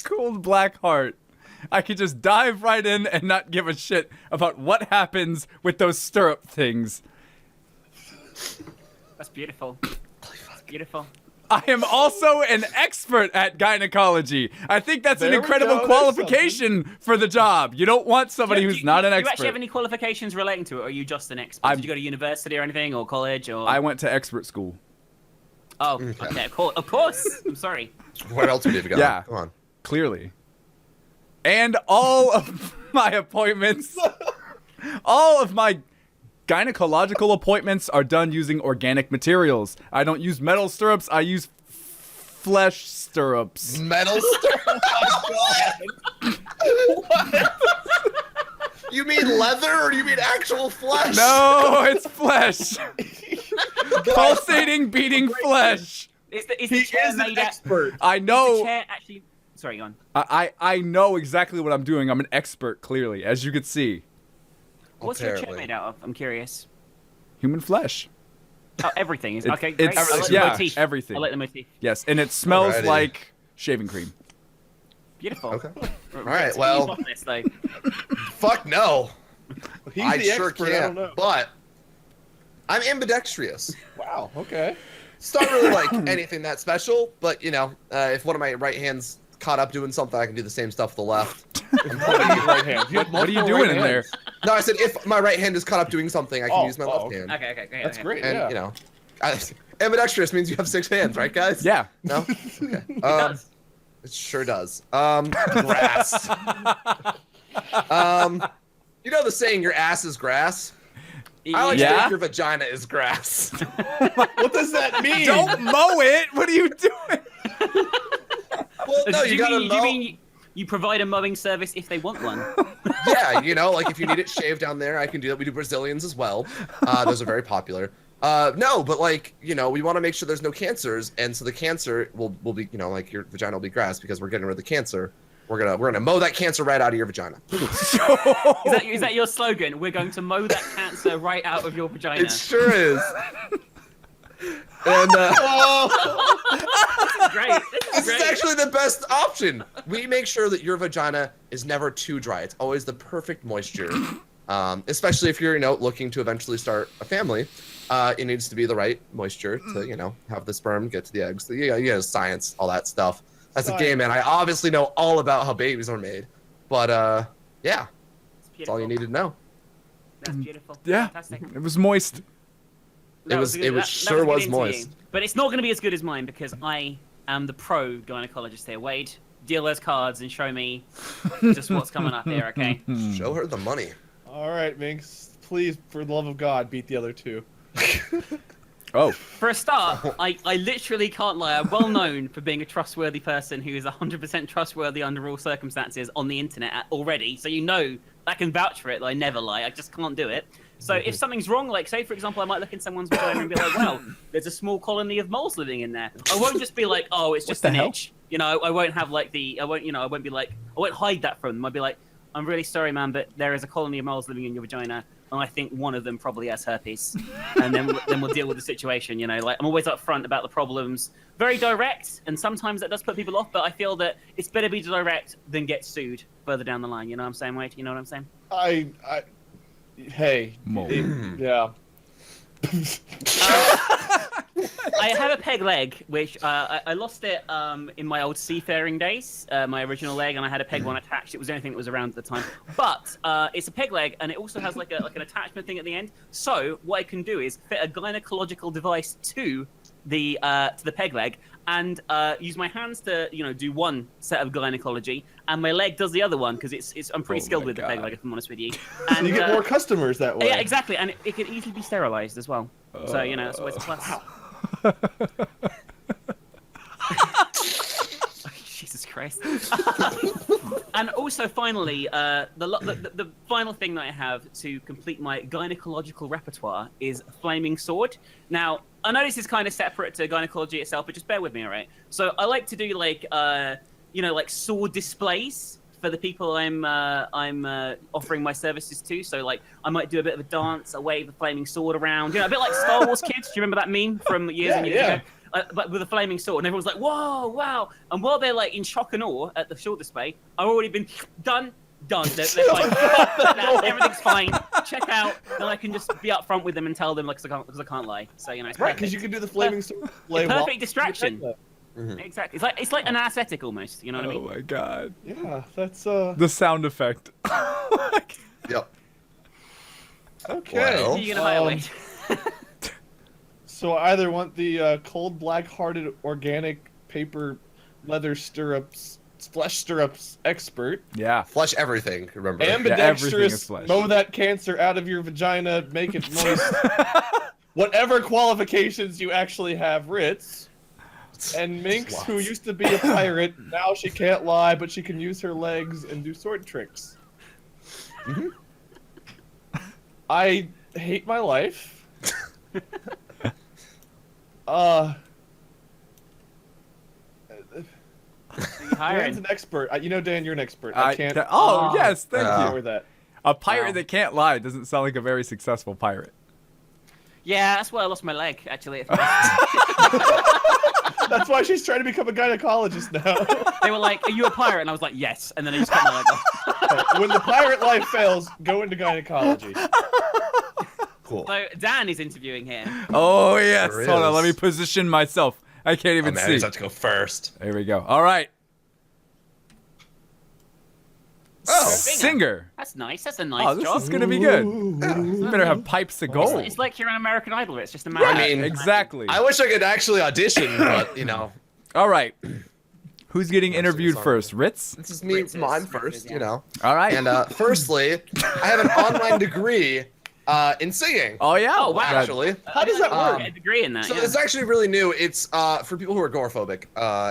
cold black heart, I could just dive right in and not give a shit about what happens with those stirrup things. That's beautiful. That's beautiful. I am also an expert at gynecology. I think that's an incredible qualification for the job. You don't want somebody who's not an expert. Do you actually have any qualifications relating to it, or are you just an expert? Did you go to university or anything, or college, or? I went to expert school. Oh, okay, of course. I'm sorry. Where else would you have gone? Yeah, Come on. Clearly. And all of my appointments, all of my gynecological appointments are done using organic materials. I don't use metal stirrups. I use flesh stirrups. Metal stirrups? What? You mean leather or do you mean actual flesh? No, it's flesh. Pulsating, beating flesh. Is the chair made expert. I know. Is the chair actually... Sorry, go on. I know exactly what I'm doing. I'm an expert, clearly, as you could see. What's your chair made out of? I'm curious. Human flesh. Oh, everything is okay. Great. It's, I like the yeah, motif. everything. I like the motif. Yes, and it smells Alrighty. like shaving cream. Beautiful. Okay. All right. Well, This, like... fuck no. He's I the sure expert. I can't. don't know. But I'm ambidextrous. Wow. Okay. It's not really like anything that special, but you know, if one of my right hands caught up doing something, I can do the same stuff with the left. Right hand. What are you doing in there? No, I said if my right hand is caught up doing something, I can use my left hand. Okay, great. That's great. And yeah. you know, ambidextrous means you have 6 hands, right, guys? Yeah. No. Okay. It does. It sure does. Grass. You know the saying, "Your ass is grass." I like to Yeah? think your vagina is grass. What does that mean? Don't mow it. What are you doing? Well, no, do you you gotta mean, know. do you mean you provide a mowing service if they want one? Yeah, you know, like if you need it shaved down there, I can do that. We do Brazilians as well. Those are very popular. No, but like, you know, we want to make sure there's no cancers, and so the cancer will be, you know, like your vagina will be grass because we're getting rid of the cancer. We're gonna mow that cancer right out of your vagina. Is that your slogan? We're going to mow that cancer right out of your vagina. It sure is. And Great. this is actually the best option. We make sure that your vagina is never too dry. It's always the perfect moisture. Especially if you're, you know, looking to eventually start a family. It needs to be the right moisture to, you know, have the sperm get to the eggs. You know, science, all that stuff. As a gay man, I obviously know all about how babies are made. But yeah, that's all you need to know. That's beautiful. Yeah. Fantastic. It was moist. It sure was a was good moist. interview. But it's not going to be as good as mine because I am the pro gynecologist here. Wade, deal those cards and show me just what's coming up here, okay? Show her the money. All right, Minx. Please, for the love of God, beat the other two. Oh. For a start, I literally can't lie. I'm well known for being a trustworthy person who is 100% trustworthy under all circumstances on the internet already. So you know I can vouch for it that I never lie. I just can't do it. So if something's wrong, like say for example, I might look in someone's vagina and be like, well, there's a small colony of moles living in there. I won't just be like, oh, it's just an itch. You know, I won't have like I won't be like, I won't hide that from them. I'll be like, I'm really sorry, man, but there is a colony of moles living in your vagina. And I think one of them probably has herpes, and then we'll deal with the situation. You know, like I'm always upfront about the problems, very direct, and sometimes that does put people off. But I feel that it's better be direct than get sued further down the line. You know what I'm saying, Wade? You know what I'm saying? Hey, yeah. I have a peg leg, which I lost it in my old seafaring days, my original leg, and I had a peg one attached. It was the only thing that was around at the time. But it's a peg leg, and it also has like an attachment thing at the end. So what I can do is fit a gynecological device to the peg leg, and use my hands to do one set of gynecology, and my leg does the other one because I'm pretty skilled with the peg leg, if I'm honest with you. And So you get more customers that way. Yeah, exactly, and it can easily be sterilized as well. So that's always a plus. Wow. Jesus Christ. And also, finally, the final thing that I have to complete my gynecological repertoire is a flaming sword. Now, I know this is kind of separate to gynecology itself, but just bear with me, all right? So I like to do like sword displays for the people I'm offering my services to. So like I might do a bit of a dance, I wave the flaming sword around, a bit like Star Wars Kids. Do you remember that meme from years and years ago? but with a flaming sword, and everyone's like, "Whoa, wow!" And while they're like in shock and awe at the sword display, I've already been done. They're fine. Everything's fine. Check out. Then I can just be up front with them and tell them, like, because I can't lie. So it's Right, perfect. because you can do the flaming sword. Perfect distraction. Exactly. It's like an aesthetic almost. You know what I Oh mean? my god. Yeah, that's The sound effect. Yep. okay. Well, Who are you gonna hire, Wade? So I either want the cold, black-hearted, organic paper leather stirrups, flesh stirrups expert, Yeah. flush everything. Remember. everything is ambidextrous, flesh. mow that cancer out of your vagina, make it moist. Whatever qualifications you actually have, Ritz. And Minx, who used to be a pirate, now she can't lie, but she can use her legs and do sword tricks. Mhm. I hate my life. Hiring. Dan's an expert. You know, Dan, you're an expert. I can't. Yes, thank Yeah. you. with that. A pirate Wow. that can't lie doesn't sound like a very successful pirate. Yeah, that's why I lost my leg. Actually, That's why she's trying to become a gynecologist now. they were like, "Are you a pirate?" And I was like, "Yes." And then I just cut my leg off. When the pirate life fails, go into gynecology. Cool. So Dan is interviewing here. Oh yes. There Hold on, let me is. position myself. I can't Oh, even man, I see. just have to go first. There we go. All right. Oh. Singer. That's nice. That's a nice Oh, this job. is gonna be good. Yeah. You better have pipes of gold. It's like you're an American Idol. It's just a matter. I mean, Exactly. I wish I could actually audition, but you know, All right. Who's getting interviewed sorry. first? Ritz? this is me. Ritz is- Mine Ritz first. is, yeah. You know. All right. And firstly, I have an online degree in singing. oh yeah. Oh, wow. Actually, How does that work? Get a degree in that. so yeah. it's actually really new. It's for people who are agoraphobic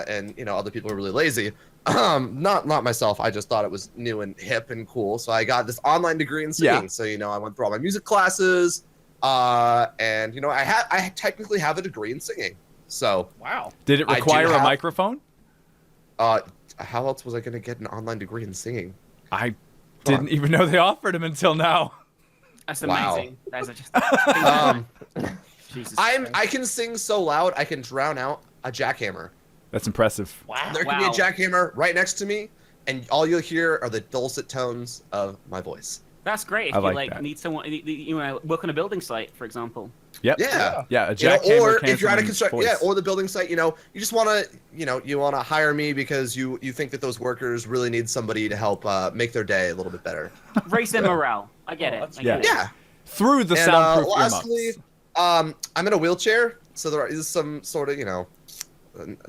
and you know other people who are really lazy. Not myself. I just thought it was new and hip and cool. So I got this online degree in singing. Yeah. So you know I went through all my music classes, and you know I technically have a degree in singing. So Wow. Did it I do require a have- microphone? how else was I gonna get an online degree in singing? I didn't even know they offered them until now. That's Wow. amazing. That's just. Jesus. I can sing so loud I can drown out a jackhammer. That's impressive. Wow. There can be a jackhammer right next to me, and all you'll hear are the dulcet tones of my voice. That's great. If I you like like that. need someone, you know, work on a building site, for example. Yep. Yeah. Yeah, a You know, jackhammer or if you're at a canceling construction, voice. yeah, or the building site, you know, you just want to, you know, you want to hire me because you think that those workers really need somebody to help make their day a little bit better. Raise their morale. I get Oh, it. that's I get Yeah. it. Yeah. Through the And soundproof lastly, earmuffs. I'm in a wheelchair, so there is some sort of, you know,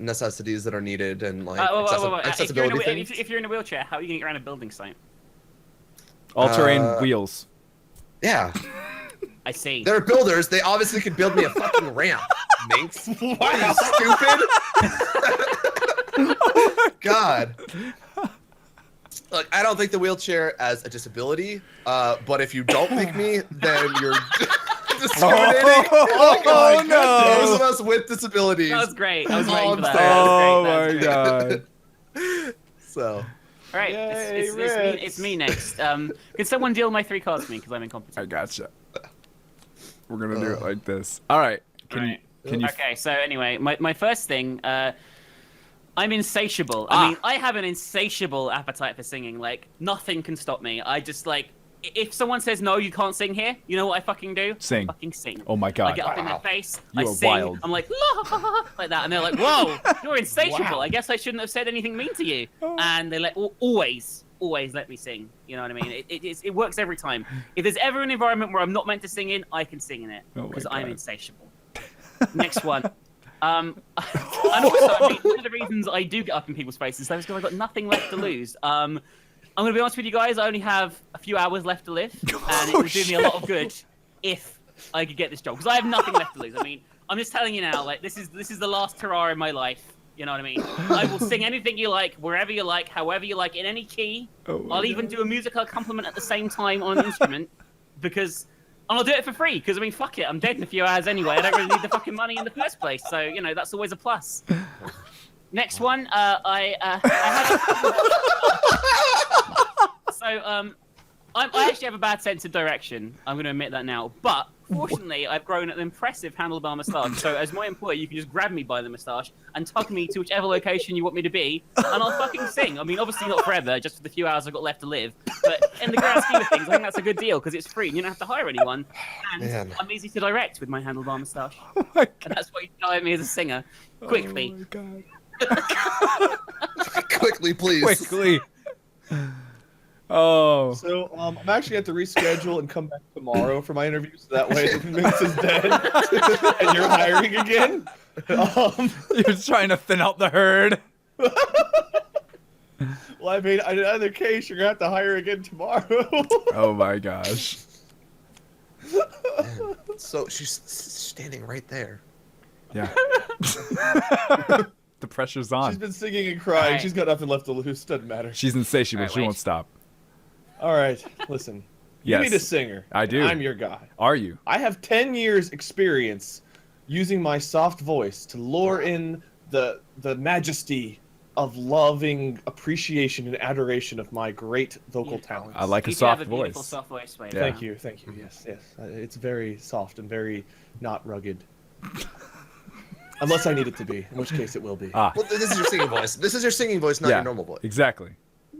necessities that are needed and like Wait. accessibility things. If you're in a wheelchair, how are you going to get around a building site? All-terrain uh, wheels. Yeah. I see. They're builders. They obviously could build me a fucking ramp. Minx. Wow. Are you stupid? God. Look, I don't think the wheelchair as a disability, but if you don't pick me, then you're discriminating. Oh, no. Those of us with disabilities. That was great. I was Oh, waiting for I'm that. sorry. Oh That was my great. god. So, All right, Yay, it's me next. Can someone deal my 3 cards for me because I'm I incompetent? gotcha. We're gonna do it like this. All right. Can you? Okay, so anyway, my first thing, I'm insatiable. Ah. I mean, I have an insatiable appetite for singing. Like, nothing can stop me. I just, like, if someone says, no, you can't sing here, you know what I fucking do? Sing. I fucking sing. Oh my god. I get up in their Wow. face, You I are sing, wild. I'm like, la, like that, and they're like, whoa, you're insatiable. Wow. I guess I shouldn't have said anything mean to you. Oh. And they always let me sing. You know what I mean? It works every time. If there's ever an environment where I'm not meant to sing in, I can sing in it Oh my because I'm God. insatiable. Next one. And also, I mean, one of the reasons I do get up in people's faces is because I've got nothing left to lose. I'm going to be honest with you guys, I only have a few hours left to live, and it would do me a lot of good if I could get this job, because I have nothing left to lose. I mean, I'm just telling you now, like, this is the last hurrah in my life, you know what I mean? I will sing anything you like, wherever you like, however you like, in any key. Oh my I'll even do a musical accompaniment at the same time on an instrument, because... And I'll do it for free, because, I mean, fuck it, I'm dead in a few hours anyway. I don't really need the fucking money in the first place, so, you know, that's always a plus. Next one, I actually have a bad sense of direction. I'm going to admit that now. But Fortunately, I've grown an impressive handlebar moustache, so as my employer, you can just grab me by the moustache and tug me to whichever location you want me to be, and I'll fucking sing. I mean, obviously not forever, just for the few hours I've got left to live, but in the grand scheme of things, I think that's a good deal, because it's free and you don't have to hire anyone, and Man. I'm easy to direct with my handlebar moustache. Oh my god. And that's why you hire me as a singer. Quickly. Oh my god. Quickly, please. Quickly. Oh. So I'm actually going to reschedule and come back tomorrow for my interview, so that way Minx is dead and you're hiring again. You're trying to thin out the herd. Well, I mean, in either case, you're going to have to hire again tomorrow. Oh my gosh. Man. So she's standing right there. Yeah. The pressure's on. She's been singing and crying. Alright. She's got nothing left to lose. Doesn't matter. She's insatiable. Alright, She won't wait. stop. All right, listen. You Yes. need a singer. I do. I'm your guy. Are you? I have 10 years experience using my soft voice to lure in the majesty of loving appreciation and adoration of my great vocal talents. I like a You do soft have a beautiful voice. soft voice, Wade. Yeah. Thank you, thank you. Yes, yes. It's very soft and very not rugged. Unless I need it to be, in which case it will be. Ah, Well, this is your singing voice. This is your singing voice, not yeah. your normal voice. Exactly.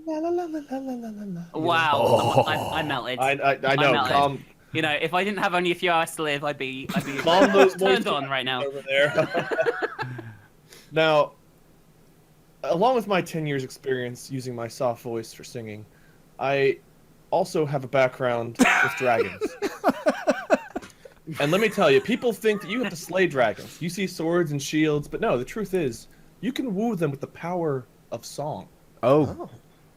La, la, la, la, la, la, la, la. Wow, Oh. I melted. I know. I'm melted. Calm, You know, if I didn't have only a few hours to live, I'd be calm those turned voices on right now. over there. Now, along with my 10 years experience using my soft voice for singing, I also have a background with dragons. And let me tell you, people think that you have to slay dragons. You see swords and shields, but no, the truth is, you can woo them with the power of song. Oh, Oh.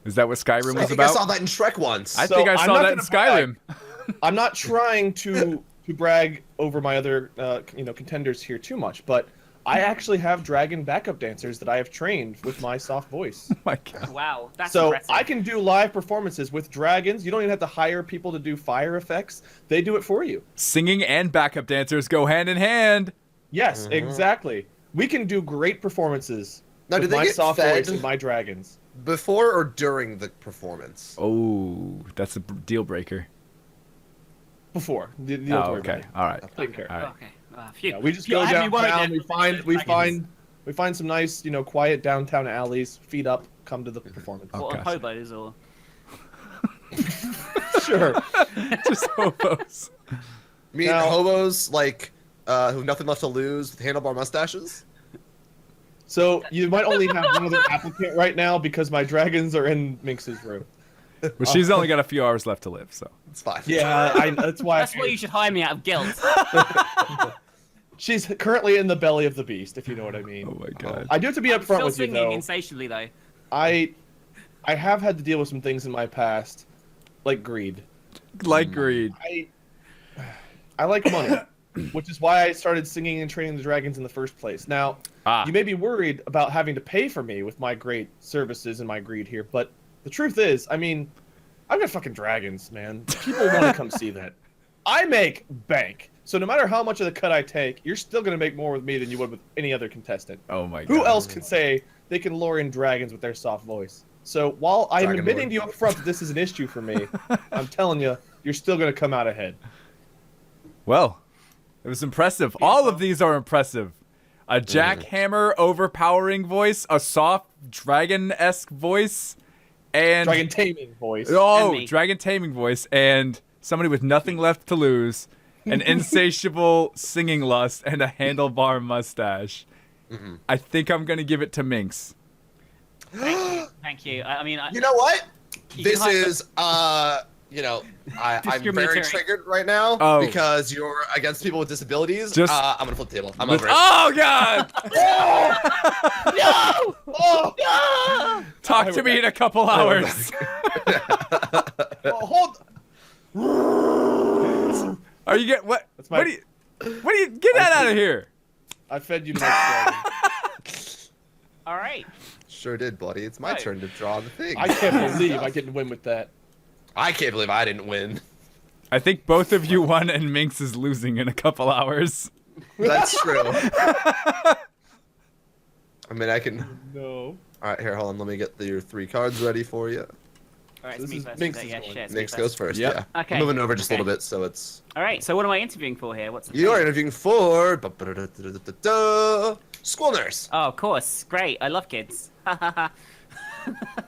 is that what Skyrim I was think I about? saw that in Shrek once. I So, think I I'm saw not that in gonna Skyrim. I'm not trying to brag over my other contenders here too much, but I actually have dragon backup dancers that I have trained with my soft voice. Oh my god. Wow, that's So impressive. I can do live performances with dragons. You don't even have to hire people to do fire effects. They do it for you. Singing and backup dancers go hand in hand. Yes, exactly. We can do great performances Now, do with they my get soft fed? voice and my dragons. Before or during the performance? Oh, that's a deal breaker. Before. Don't Oh, worry okay. about it. All right. Take care. All right. Okay. Phew. Yeah, we just Phew, go I had me worried downtown. there. We find some nice, quiet downtown alleys. Feet up. Come to the performance. Oh, What, gosh. hobos or? Sure. Just hobos. Me Now- and hobos, like, who have nothing left to lose with handlebar mustaches? So you might only have one other applicant right now because my dragons are in Minx's room. Well, she's only got a few hours left to live, so. It's fine. Yeah, that's why. That's why you should hire me out of guilt. She's currently in the belly of the beast, if you know what I mean. Oh my god. I do have to be I'm upfront still with you singing though. insatiably though. I have had to deal with some things in my past, like greed. Like greed. I like money, which is why I started singing and training the dragons in the first place. Now, Ah. you may be worried about having to pay for me with my great services and my greed here, but the truth is, I mean, I've got fucking dragons, man. People want to come see that. I make bank. So no matter how much of the cut I take, you're still going to make more with me than you would with any other contestant. Oh my god. Who else can say they can lure in dragons with their soft voice? So while I'm Dragon admitting Lord. to you up front that this is an issue for me, I'm telling you, you're still going to come out ahead. Well, it was impressive. All of these are impressive. A jackhammer overpowering voice, a soft dragon-esque voice, and Dragon taming voice. And oh, me. dragon taming voice, and somebody with nothing left to lose, an insatiable singing lust, and a handlebar mustache. I think I'm gonna give it to Minx. Thank you. I mean, You know what? You This can is, I'm very Discriminatory. triggered right now Oh. because you're against people with disabilities. Just- I'm gonna flip the table. I'm With- over it. oh god! no! Oh, No! Talk to me in a couple hours. hold. Are you get what? That's my- What do you get that out of here? I fed you to my dragon. All right. Sure did, buddy. It's my Right. turn to draw the thing. I can't believe I didn't win with that. I can't believe I didn't win. I think both of you won, and Minx is losing in a couple hours. That's true. I mean, I can. No. All right, here, hold on. Let me get your 3 cards ready for you. All right, So it's this me is first. Minx is it? is Yeah, going. shit, it's me Minx goes first. Yep. Yeah. Okay. I'm moving over just a Okay. little bit, so it's. All right, so what am I interviewing for here? What's the You are thing? interviewing for school nurse. Oh, of course. Great. I love kids.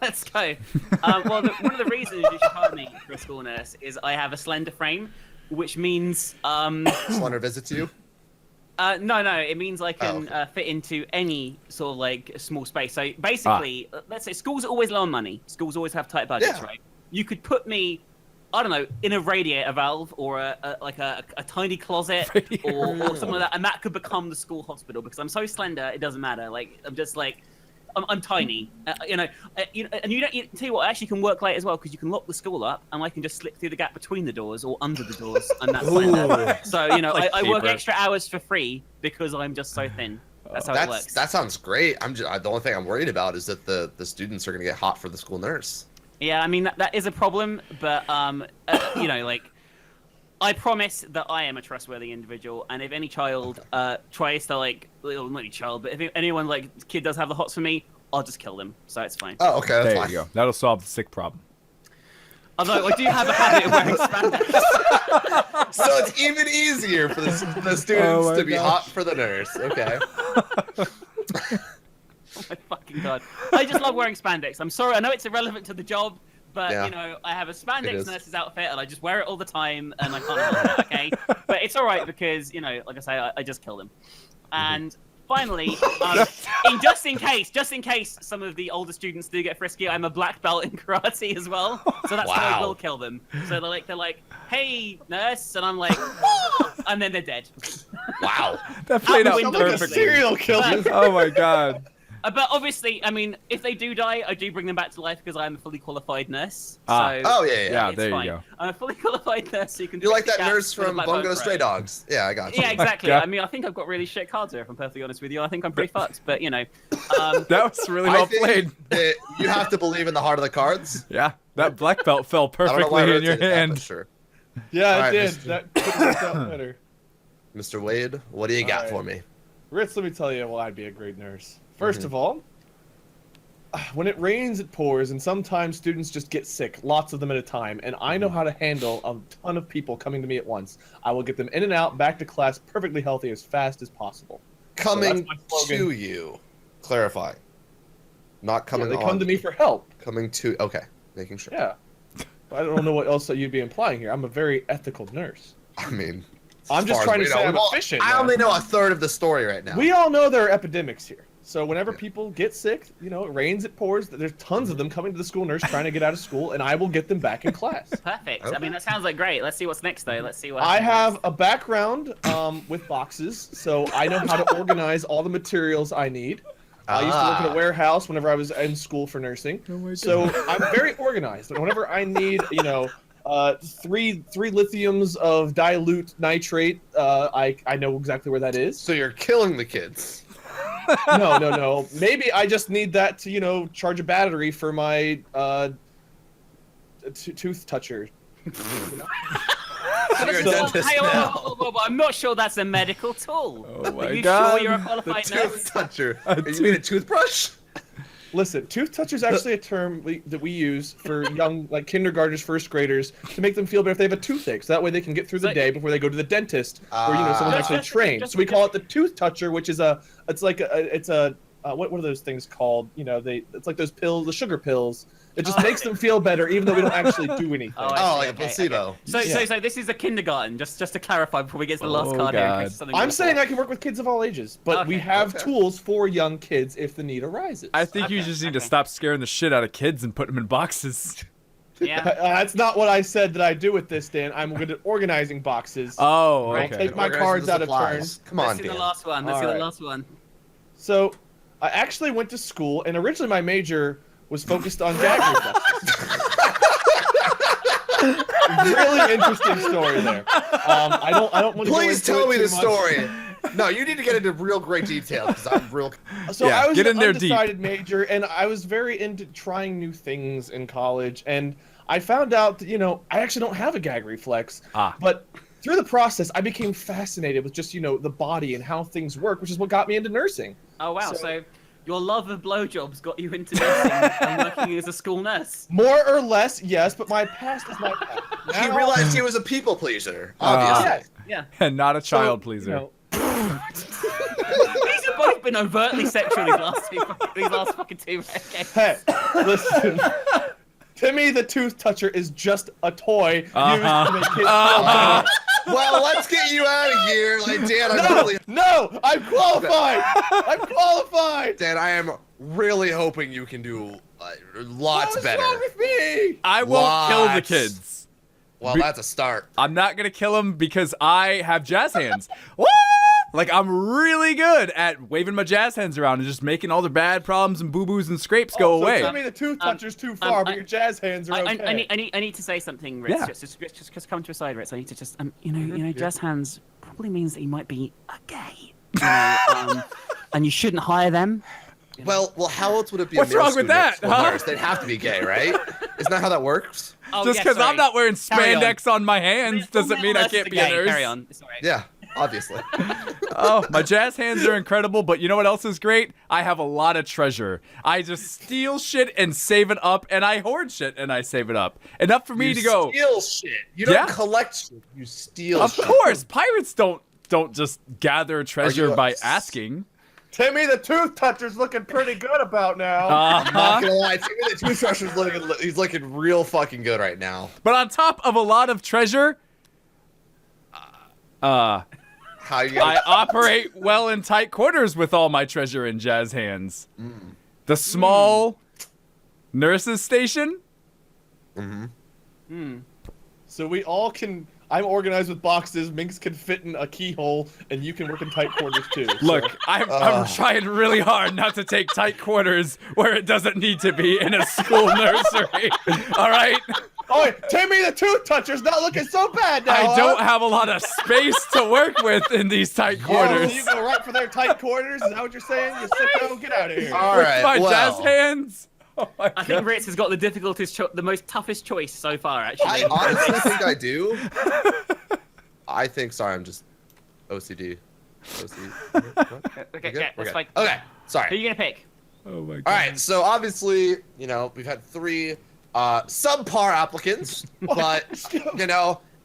Let's go. Well, one of the reasons you should hire me for a school nurse is I have a slender frame, which means Slender visits you. no, it means I can okay. fit into any sort of like small space. So basically, let's say schools are always low on money. Schools always have tight budgets, Yeah. right? You could put me, I don't know, in a radiator valve or a tiny closet or something like that, and that could become the school hospital because I'm so slender. It doesn't matter. Like I'm just like. I'm tiny, and you don't. Tell you what, I actually can work late as well because you can lock the school up, and I can just slip through the gap between the doors or under the doors, and that's slender. So Like I work cheaper. extra hours for free because I'm just so thin. That's how it works. That sounds great. The only thing I'm worried about is that the students are gonna get hot for the school nurse. Yeah, I mean that is a problem, but like I promise that I am a trustworthy individual, and if any child tries to well, not any child, but if anyone kid does have the hots for me, I'll just kill them. So it's fine. Oh, okay, that's There fine. you go. That'll solve the sick problem. Although I do have a habit of wearing spandex. So it's even easier for the students Oh my to be gosh. hot for the nurse. Okay. Oh my fucking god! I just love wearing spandex. I'm sorry, I know it's irrelevant to the job, but Yeah. I have a It spandex is. nurse's outfit, and I just wear it all the time, and I can't help it. Okay, but it's all right because like I say, I just kill them. And finally, just in case some of the older students do get frisky, I'm a black belt in karate as well, so that's how I Wow. will kill them. So they're like, "Hey, nurse," and I'm like, "Whoa!" and then they're dead. Wow. That played Out out the Sounds window. like a perfectly. serial killer. Oh my god. But obviously, I mean, if they do die, I do bring them back to life because I am a fully qualified nurse. Ah. So Oh yeah. Yeah, it's there you fine. go. I'm a fully qualified nurse, so you can. You're like trick that the nurse cats with a from black Bungo boat Stray rope. Dogs. Yeah, I got you. Yeah, exactly. God. I mean, I think I've got really shit cards here, if I'm perfectly honest with you. I think I'm pretty fucked, but That was really I well think played. that you have to believe in the heart of the cards. Yeah, that black belt fell I don't know why I perfectly in your rotated that, but hand. sure. Yeah, All it right, did. Mr. That could have worked out better. Mr. Wade, what do you got All for right. me? Ritz, let me tell you why I'd be a great nurse. First of all, when it rains, it pours, and sometimes students just get sick, lots of them at a time, and I know how to handle a ton of people coming to me at once. I will get them in and out, back to class, perfectly healthy as fast as possible. Coming my slogan. to you. Clarify. Not coming They on. come to me for help. Coming to. Okay. Making sure. Yeah. I don't know what else that you'd be implying here. I'm a very ethical nurse. I mean. I'm as just far as trying to we say know, I'm well, efficient. I man. only know a third of the story right now. We all know there are epidemics here. So whenever people get sick, it rains, it pours. There's tons of them coming to the school nurse trying to get out of school, and I will get them back in class. Perfect. Okay. I mean, that sounds like great. Let's see what's next, though. Let's see what. I happens have a background with boxes, so I know how to organize all the materials I need. I used to work in a warehouse whenever I was in school for nursing, so I'm very organized. And whenever I need, three lithiums of dilute nitrate, I know exactly where that is. So you're killing the kids. No. Maybe I just need that to, charge a battery for my tooth toucher. So you're a So- dentist Hey, now. whoa, I'm not sure that's a medical tool. Oh my Are you God. sure you're a qualified Tooth nurse? toucher. You mean a toothbrush? Listen, tooth toucher is actually a term that we use for young, kindergartners, first graders, to make them feel better if they have a toothache. So that way they can get through the So- day before they go to the dentist, where someone's Just- actually just- trained. just- So we call it the tooth toucher, which is what are those things called? It's like those pills, the sugar pills. It just makes them feel better, even though we don't actually do anything. Oh, I Oh, see, like a okay, placebo. okay. So this is a kindergarten, just to clarify before we get to the last Oh, card here. In God. case something I'm goes saying wrong. I can work with kids of all ages, but we Okay. have Okay. tools for young kids if the need arises. I think you Okay, just need to okay. stop scaring the shit out of kids and put them in boxes. Yeah. That's not what I said that I do with this, Dan. I'm good at organizing boxes. Oh, Right. okay. Take my Organizing cards the out of supplies. Come on, Let's see the Dan. last one. Let's All see the right. last one. So, I actually went to school, and originally my major was focused on gag reflexes. Really interesting story there. I don't want to Please go into tell me it the too much. story. No, you need to get into real great detail because I'm real. So Yeah, I was get an in there deep. undecided major, and I was very into trying new things in college, and I found out that, I actually don't have a gag reflex. Ah. But through the process, I became fascinated with just, the body and how things work, which is what got me into nursing. Oh wow. So- So Your love of blowjobs got you into nursing and working as a school nurse. More or less, yes, but my past is my past. He Now- realized he was a people pleaser, obviously. Yeah. And not a child So, pleaser. you know, These have both been overtly sexual these last fucking 2 games. hey, listen. Timmy the Tooth Toucher is just a toy used Uh-huh. to make kids feel better. Well, let's get you out of here. Like, Dan, No, I'm qualified. I'm qualified. Dan, I am really hoping you can do lots What's better. wrong with me? I won't kill the Lots. kids. Well, that's a start. I'm not gonna kill them because I have jazz hands. Woo! Like, I'm really good at waving my jazz hands around and just making all the bad problems and boo-boos and scrapes go So away. Timmy the Tooth Toucher's too far, but your jazz hands are okay. I need to say something, Ritz. Yeah. Just come to a side, Ritz. I need to just jazz hands probably means that you might be a gay. You know, and you shouldn't hire them. Well, how else would it be? What's a male wrong with student that, school huh? nurse? They'd have to be gay, right? Isn't that how that works? Oh, Just yeah, because I'm sorry. not wearing Carry on. spandex on my hands doesn't mean I Nurses can't are be a gay. nurse. Carry on. It's all right. Yeah, obviously. Oh, my jazz hands are incredible, but you know what else is great? I have a lot of treasure. I just steal shit and save it up, and I hoard shit and I save it up. Enough for me You to go. steal shit. You don't Yeah. collect shit. You steal Of shit. course, pirates don't just gather treasure you- by asking. Timmy the Tooth Toucher's looking pretty good about now. I'm not Uh-huh. gonna lie, Timmy the Tooth Toucher's he's looking real fucking good right now. But on top of a lot of treasure, How you I gonna... operate well in tight quarters with all my treasure in jazz hands. The small nurses station. So we all can. I'm organized with boxes. Minx can fit in a keyhole, and you can work in tight quarters too. So- Look, I'm trying really hard not to take tight quarters where it doesn't need to be in a school nursery. All right? Oh, wait, Timmy the Tooth Toucher's not looking so bad now. I don't have a lot of space to work with in these tight Oh, quarters. so you go right for their tight quarters? Is that what you're saying? You sicko, get out of here. All With right, my well, jazz hands. Oh my I think God. Ritz has got the most toughest choice so far, actually. I honestly think I do. I think. Sorry, I'm just OCD. OCD. What? Okay, We're good? yeah, We're that's good. fine. Okay, Who sorry. are you gonna pick? Oh my God. All right, so obviously, we've had 3 subpar applicants, but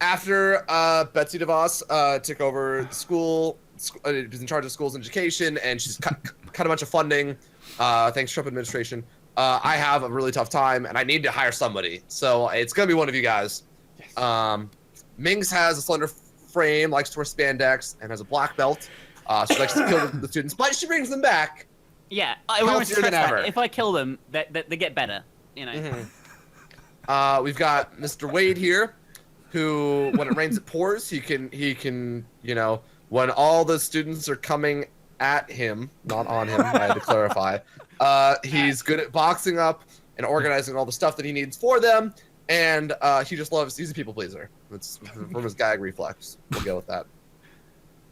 after Betsy DeVos took over school, was in charge of schools and education, and she's cut a bunch of funding. Thanks, Trump administration. I have a really tough time, and I need to hire somebody. So it's gonna be one of you guys. Minx has a slender frame, likes to wear spandex, and has a black belt. She likes to kill the students, but she brings them back. Yeah, I want to Healthier than stress that. ever. If I kill them, they get better. You know. We've got Mr. Wade here, who, when it rains, it pours. He can, when all the students are coming at him, not on him, I had to clarify. He's good at boxing up and organizing all the stuff that he needs for them, and he's a people pleaser. It's from his gag reflex. We'll go with that.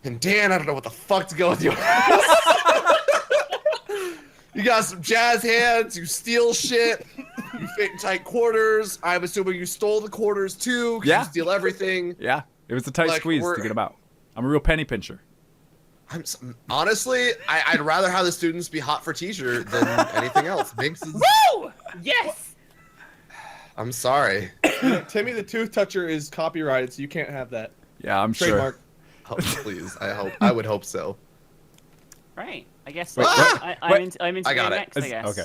And Dan, I don't know what the fuck to go with you. You got some jazz hands, you steal shit, you fit in tight quarters. I'm assuming you stole the quarters too, 'cause Yeah. you steal everything. Yeah, it was a tight Like, squeeze we're- to get him out. I'm a real penny pincher. Honestly, I'd rather have the students be hot for teacher than anything else. Minx is, Woo! Yes. I'm sorry. Timmy the Tooth Toucher is copyrighted, so you can't have that. Yeah, I'm Trademark. Oh, please, I would hope so. Right. I guess Wait, I'm into I got it. next. I guess. Okay.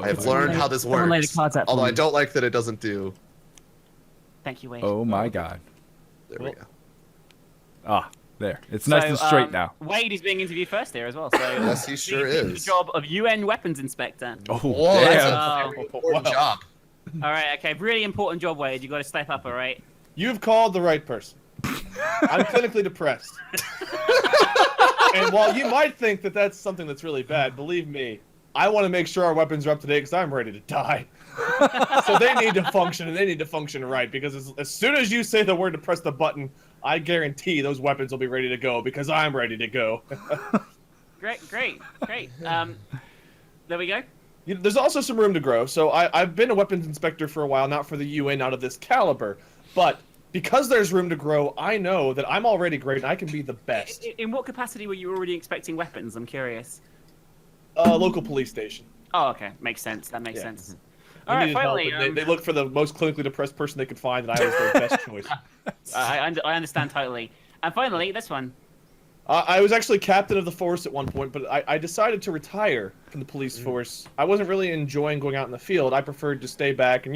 I've learned how this Someone lay the works. cards out for Although I me. don't like that it doesn't do. Thank you, Wade. Oh my God. There we go. Ah, there. It's nice and straight now. Wade is being interviewed first here as well. So Yes, he sure he's doing is. The job of UN weapons inspector. Oh, Whoa, damn. that's a Wow. very important Wow. job. All right. Okay. Really important job, Wade. You got to step up. All right. You've called the right person. I'm clinically depressed. And while you might think that that's something that's really bad, believe me, I want to make sure our weapons are up to date because I'm ready to die. So they need to function, and they need to function right, because as soon as you say the word to press the button, I guarantee those weapons will be ready to go because I'm ready to go. Great. There we go. There's also some room to grow. So I've been a weapons inspector for a while, not for the UN, not of this caliber, but because there's room to grow, I know that I'm already great and I can be the best. In what capacity were you already expecting weapons? I'm curious. Local police station. Oh, okay. Makes sense. That makes Yeah. sense. They All right, needed help, finally. and they looked for the most clinically depressed person they could find, and I was their best choice. I understand totally. And finally, this one. I was actually captain of the force at one point, but I decided to retire from the police force. I wasn't really enjoying going out in the field. I preferred to stay back and,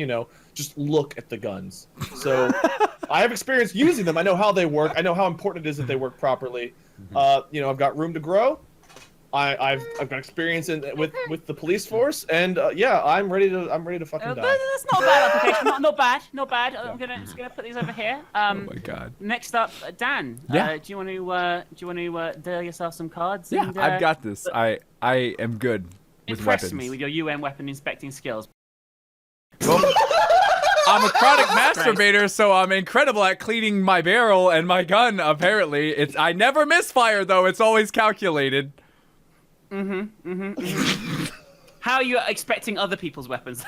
just look at the guns. So I have experience using them. I know how they work. I know how important it is that they work properly. I've got room to grow. I've got experience with the police force, and I'm ready to fucking die. That's not a bad application. Not bad. I'm just gonna put these over here. Oh my god. Next up, Dan. Yeah. Do you want to deal yourself some cards? Yeah, and, I've got this. I am good with impress weapons. me with your UN weapon inspecting skills. Well, I'm a chronic masturbator, so I'm incredible at cleaning my barrel and my gun. Apparently, I never misfire though. It's always calculated. How are you expecting other people's weapons?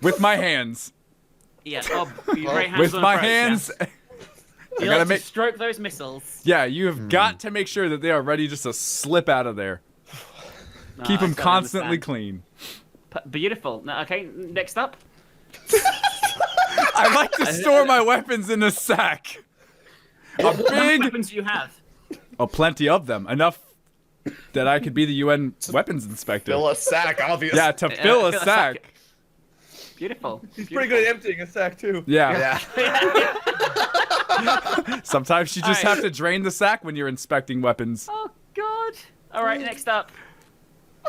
With my hands. Yeah. Oh, you're very With hands-on my approach, hands. yeah. I You gotta like make. to stroke those missiles. Yeah, you have got to make sure that they are ready just to slip out of there. Keep I them totally constantly understand. clean. Beautiful. Okay, next up. I like to store my weapons in a sack. How many weapons do you have? Oh, plenty of them. Enough that I could be the UN weapons inspector. Fill a sack, obviously. Yeah, to fill a fill a sack. sack. Beautiful. He's pretty good at emptying a sack too. Yeah. Yeah. Sometimes you just Alright. have to drain the sack when you're inspecting weapons. Oh God. All right, next up.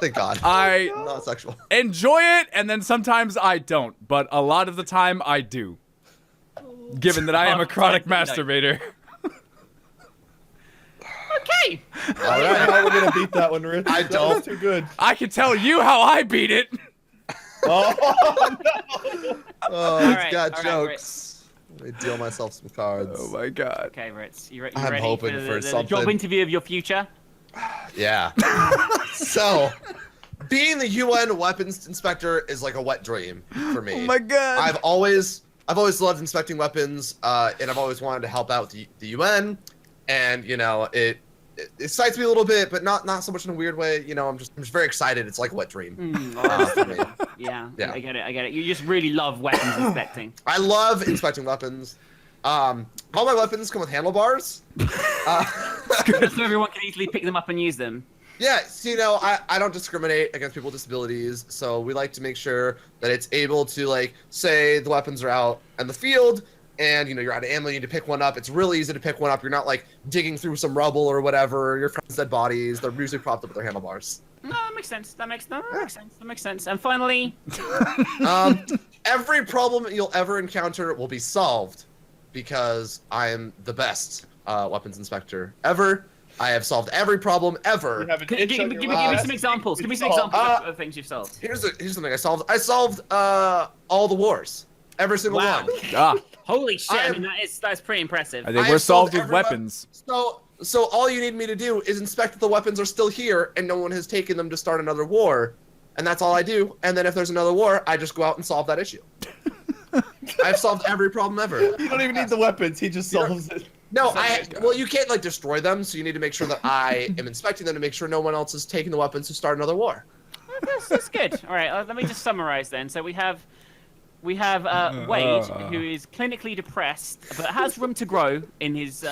Thank God. I Not sexual. enjoy it, and then sometimes I don't. But a lot of the time, I do. Given that I am a chronic masturbator. Okay. All I don't know right. how we're gonna beat that one, Rich. I That don't. was too good. I can tell you how I beat it. Oh, Oh, right, it's got all right, jokes. Let me deal myself some cards. Oh my god. Okay, Ritz. You I'm ready hoping for for the job something. interview of your future? Yeah. So, being the UN weapons inspector is like a wet dream for me. Oh my god. I've always loved inspecting weapons, and I've always wanted to help out the UN, and it excites me a little bit, but not so much in a weird way. I'm just very excited. It's like a wet dream for me. Yeah, Yeah. I get it. You just really love weapons inspecting. I love inspecting weapons. All my weapons come with handlebars. So everyone can easily pick them up and use them. Yeah, so, I don't discriminate against people with disabilities, so we like to make sure that it's able to, say the weapons are out in the field, and, you're out of ammo, you need to pick one up. It's really easy to pick one up. You're not, digging through some rubble or whatever. Your friends' dead bodies. They're usually propped up with their handlebars. No, that makes sense. That makes sense. And finally, Every problem you'll ever encounter will be solved because I am the best weapons inspector ever. I have solved every problem ever. you have an give itch on me your some left. examples. Give me some Oh, examples of things you've solved. Here's the thing I solved. I solved all the wars. Every single Wow. one. Ah, Holy shit! I I mean, that's pretty impressive. I think I we're have solved with every wep- weapons. So all you need me to do is inspect that the weapons are still here and no one has taken them to start another war. And that's all I do. And then if there's another war, I just go out and solve that issue. I've solved every problem ever. You don't even need the weapons. He just solves it. No, you can't destroy them, so you need to make sure that I am inspecting them to make sure no one else is taking the weapons to start another war. That's good. All right, let me just summarize then. So we have Wade, who is clinically depressed, but has room to grow in his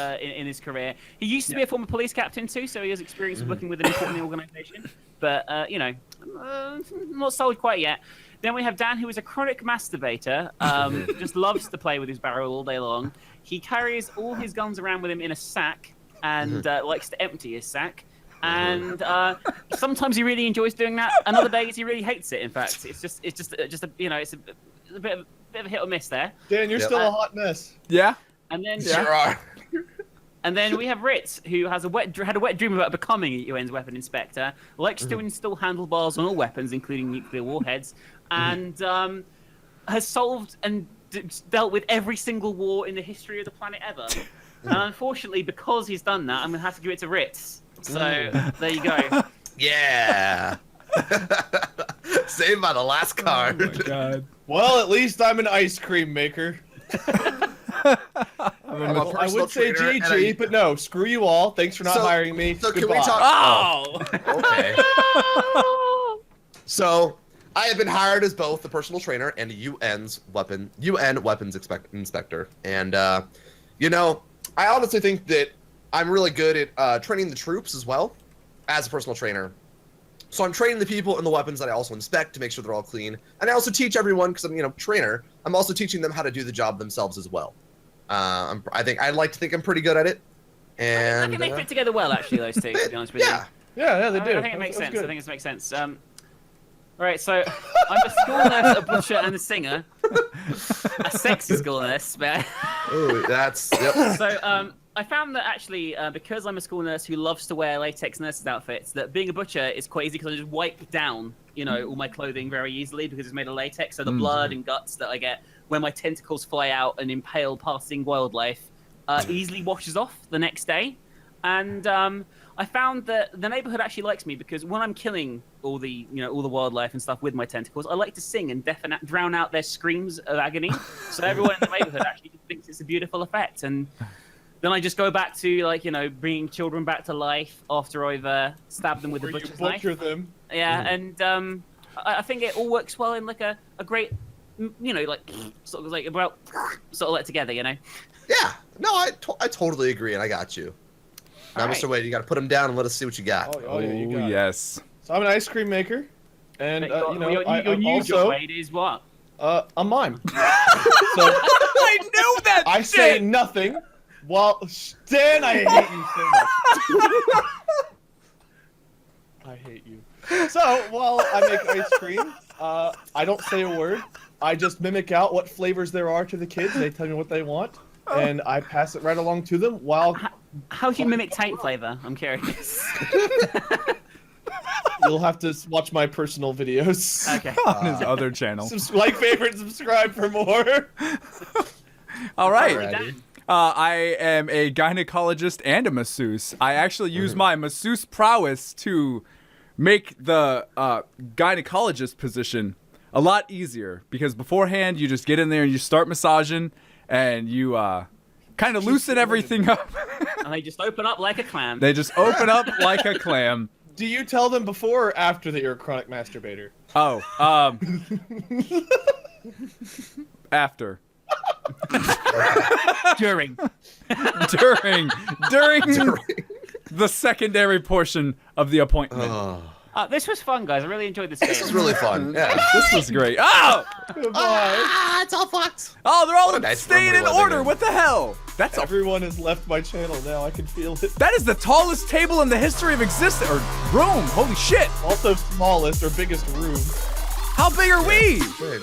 career. He used to be a former police captain too, so he has experience working with an important organisation. But not sold quite yet. Then we have Dan, who is a chronic masturbator, just loves to play with his barrel all day long. He carries all his guns around with him in a sack and likes to empty his sack. And sometimes he really enjoys doing that, and other days he really hates it. In fact, it's just a bit of a hit or miss there. Dan, you're Yep. still a hot mess. Yeah? And then Sure are. and then we have Ritz, who has had a wet dream about becoming a UN's weapon inspector, likes to install handlebars on all weapons, including nuclear warheads, and has solved and dealt with every single war in the history of the planet ever. And unfortunately, because he's done that, I'm going to have to give it to Ritz. So, there you go. Yeah. Saved by the last card. Oh my god. Well, at least I'm an ice cream maker. I'm I'm a I personal would say trainer, and GG, but no, screw you all. Thanks for not So- hiring me. so can we Goodbye. talk- Oh! Okay. So, I have been hired as both the personal trainer and a UN weapons inspector. And, you know, I honestly think that I'm really good at training the troops as well as a personal trainer. So I'm training the people and the weapons that I also inspect to make sure they're all clean. And I also teach everyone, because I'm, trainer, I'm also teaching them how to do the job themselves as well. I like to think I'm pretty good at it. I And think they fit together well, actually, those two, to be honest with you. yeah. Yeah, they do. I think it makes That's sense. good. I think it makes sense. Right, so I'm a school nurse, a butcher, and a singer. A sexy school nurse, but... Ooh, that's yep. So, I found that actually, because I'm a school nurse who loves to wear latex nurses outfits, that being a butcher is quite easy because I just wipe down, all my clothing very easily because it's made of latex. So the blood and guts that I get when my tentacles fly out and impale passing wildlife easily washes off the next day. And I found that the neighborhood actually likes me because when I'm killing all the wildlife and stuff with my tentacles, I like to sing and drown out their screams of agony. So everyone in the neighborhood actually thinks it's a beautiful effect. And then I just go back to bringing children back to life after I've stabbed them with the Where you butcher's knife. butcher them. Yeah, and I think it all works well in like a great, sort of like together, Yeah. No, I totally agree, and I got you. Now, All Mr. right. Wade, you got to put him down and let us see what you got. Oh yeah, you got it. yes. So I'm an ice cream maker, and your I'm new also job, Wade, is what? a mime. So I knew that. I say nothing. While Stan, I hate you so much. I hate you. So while I make ice cream, I don't say a word. I just mimic out what flavors there are to the kids. They tell me what they want, and I pass it right along to them. While How do you mimic taint flavor? I'm curious. you'll have to watch my personal videos. Okay. On his other channel. Like, favorite, subscribe for more. All right. Alrighty. I am a gynecologist and a masseuse. I actually use my masseuse prowess to make the gynecologist position a lot easier because beforehand you just get in there and you start massaging and you kind of loosen everything up. And they just open up like a clam. They just open up like a clam. Do you tell them before or after that you're a chronic masturbator? Oh, after. During. During the secondary portion of the appointment. This was fun, guys. I really enjoyed this game. This is really fun. Yeah. This was great. Oh! Goodbye. It's all fucked. Oh, they're all What a nice staying room in we're living order. in. What the hell? That's a Everyone has left my channel now. I can feel it. that is the tallest table in the history of existence or room. Holy shit. Also, smallest or biggest room. How big are we? Good.